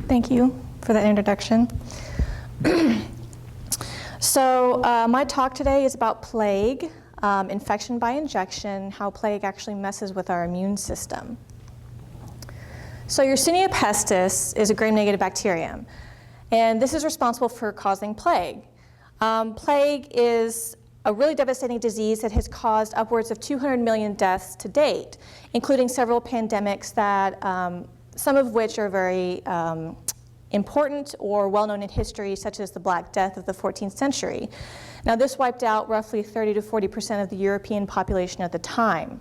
Thank you for that introduction. So my talk today is about plague, infection by injection, how plague actually messes with our immune system. So Yersinia pestis is a gram-negative bacterium, and this is responsible for causing plague. Plague is a really devastating disease that has caused upwards of 200 million deaths to date, including several pandemics that, some of which are very important or well-known in history, such as the Black Death of the 14th century. Now, this wiped out roughly 30 to 40% of the European population at the time.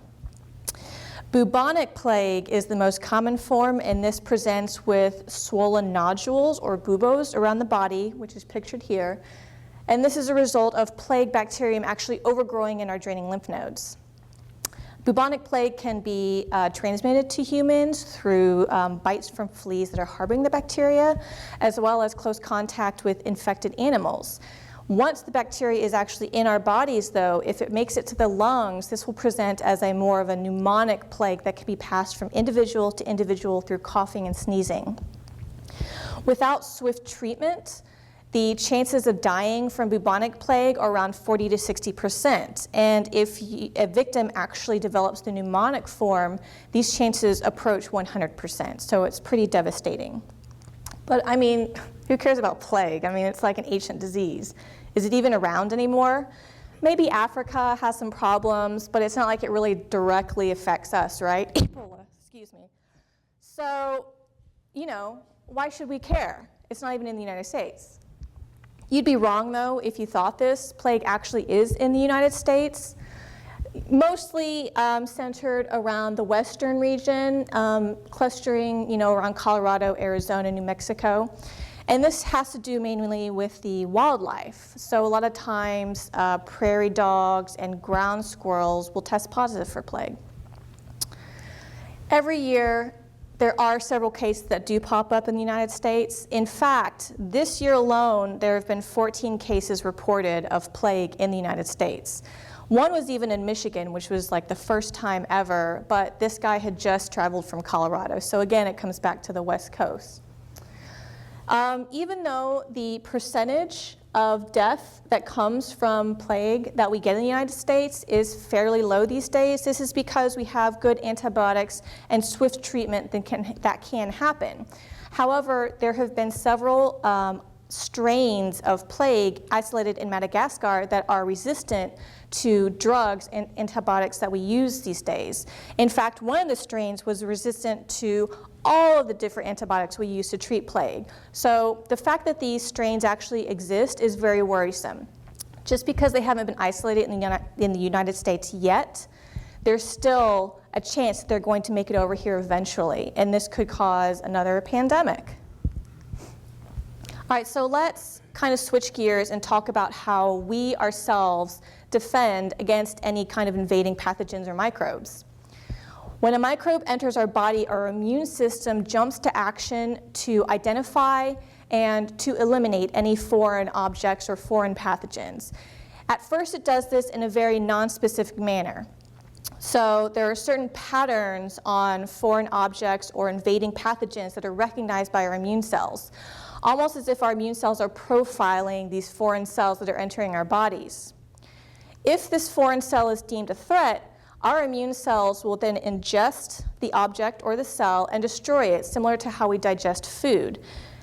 Bubonic plague is the most common form, and this presents with swollen nodules or buboes around the body, which is pictured here. And this is a result of plague bacterium actually overgrowing in our draining lymph nodes. Bubonic plague can be transmitted to humans through bites from fleas that are harboring the bacteria, as well as close contact with infected animals. Once the bacteria is actually in our bodies, though, if it makes it to the lungs, this will present as a more of a pneumonic plague that can be passed from individual to individual through coughing and sneezing. Without swift treatment, the chances of dying from bubonic plague are around 40 to 60%. And if a victim actually develops the pneumonic form, these chances approach 100%. So it's pretty devastating. But I mean, who cares about plague? I mean, it's like an ancient disease. Is it even around anymore? Maybe Africa has some problems, but it's not like it really directly affects us, right? Ebola, excuse me. So, you know, why should we care? It's not even in the United States. You'd be wrong, though, if you thought this. Plague actually is in the United States, mostly centered around the western region, clustering, around Colorado, Arizona, New Mexico. And this has to do mainly with the wildlife. So a lot of times, prairie dogs and ground squirrels will test positive for plague. Every year, there are several cases that do pop up in the United States. In fact, this year alone, there have been 14 cases reported of plague in the United States. One was even in Michigan, which was like the first time ever, but this guy had just traveled from Colorado. So again, it comes back to the West Coast. Even though the percentage of death that comes from plague that we get in the United States is fairly low these days, this is because we have good antibiotics and swift treatment that can happen. However, there have been several strains of plague isolated in Madagascar that are resistant to drugs and antibiotics that we use these days. In fact, one of the strains was resistant to all of the different antibiotics we use to treat plague. So the fact that these strains actually exist is very worrisome. Just because they haven't been isolated in the United States yet, there's still a chance that they're going to make it over here eventually, and this could cause another pandemic. All right, so let's kind of switch gears and talk about how we ourselves defend against any kind of invading pathogens or microbes. When a microbe enters our body, our immune system jumps to action to identify and to eliminate any foreign objects or foreign pathogens. At first, it does this in a very nonspecific manner. So there are certain patterns on foreign objects or invading pathogens that are recognized by our immune cells, almost as if our immune cells are profiling these foreign cells that are entering our bodies. If this foreign cell is deemed a threat, our immune cells will then ingest the object or the cell and destroy it, similar to how we digest food.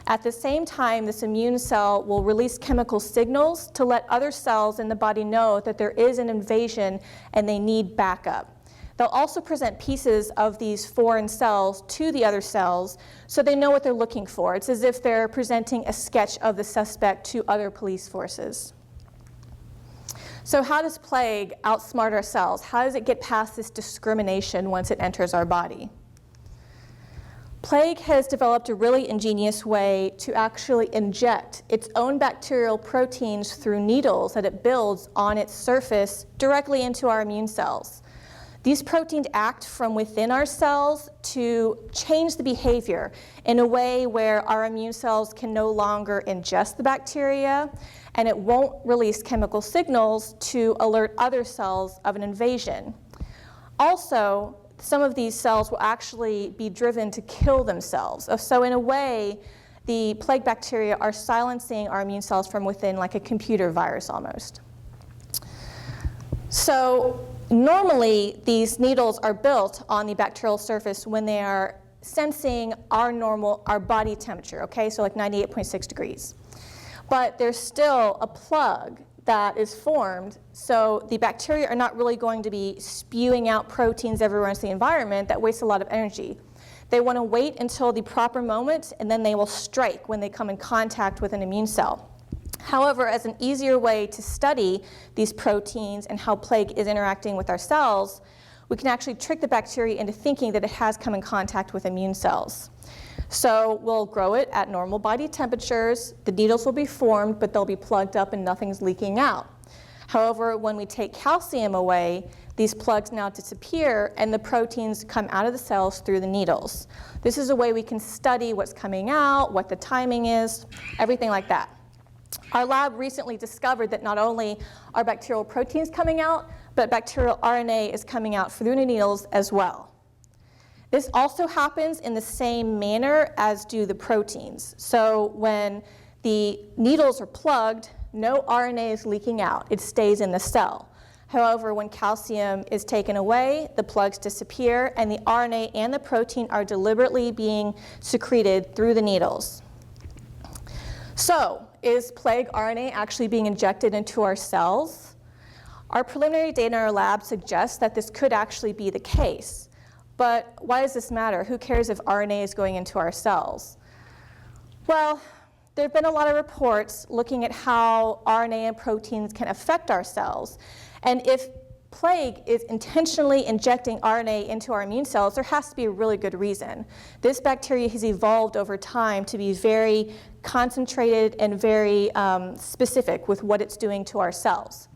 At the same time, this immune cell will release chemical signals to let other cells in the body know that there is an invasion and they need backup. They'll also present pieces of these foreign cells to the other cells so they know what they're looking for. It's as if they're presenting a sketch of the suspect to other police forces. So how does plague outsmart our cells? How does it get past this discrimination once it enters our body? Plague has developed a really ingenious way to actually inject its own bacterial proteins through needles that it builds on its surface directly into our immune cells. These proteins act from within our cells to change the behavior in a way where our immune cells can no longer ingest the bacteria, and it won't release chemical signals to alert other cells of an invasion. Also, some of these cells will actually be driven to kill themselves. So in a way, the plague bacteria are silencing our immune cells from within, like a computer virus almost. So normally, these needles are built on the bacterial surface when they are sensing our body temperature, okay, so like 98.6 degrees. But there's still a plug that is formed, so the bacteria are not really going to be spewing out proteins everywhere into the environment. That wastes a lot of energy. They want to wait until the proper moment, and then they will strike when they come in contact with an immune cell. However, as an easier way to study these proteins and how plague is interacting with our cells, we can actually trick the bacteria into thinking that it has come in contact with immune cells. So we'll grow it at normal body temperatures. The needles will be formed, but they'll be plugged up and nothing's leaking out. However, when we take calcium away, these plugs now disappear and the proteins come out of the cells through the needles. This is a way we can study what's coming out, what the timing is, everything like that. Our lab recently discovered that not only are bacterial proteins coming out, but bacterial RNA is coming out through the needles as well. This also happens in the same manner as do the proteins. So when the needles are plugged, no RNA is leaking out. It stays in the cell. However, when calcium is taken away, the plugs disappear, and the RNA and the protein are deliberately being secreted through the needles. So, is plague RNA actually being injected into our cells? Our preliminary data in our lab suggests that this could actually be the case. But why does this matter? Who cares if RNA is going into our cells? Well, there have been a lot of reports looking at how RNA and proteins can affect our cells. And if plague is intentionally injecting RNA into our immune cells, there has to be a really good reason. This bacteria has evolved over time to be very concentrated and very specific with what it's doing to our cells.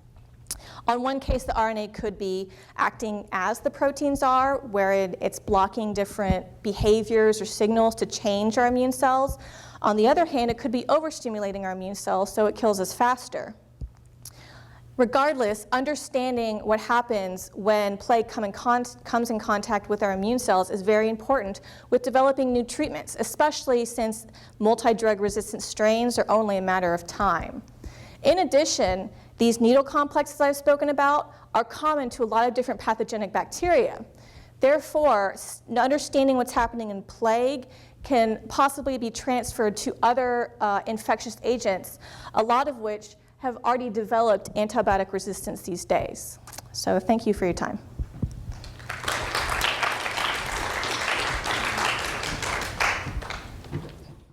On one case, the RNA could be acting as the proteins are, where it's blocking different behaviors or signals to change our immune cells. On the other hand, it could be overstimulating our immune cells so it kills us faster. Regardless, understanding what happens when plague comes in contact with our immune cells is very important with developing new treatments, especially since multi-drug resistant strains are only a matter of time. In addition, these needle complexes I've spoken about are common to a lot of different pathogenic bacteria. Therefore, understanding what's happening in plague can possibly be transferred to other infectious agents, a lot of which have already developed antibiotic resistance these days. So thank you for your time.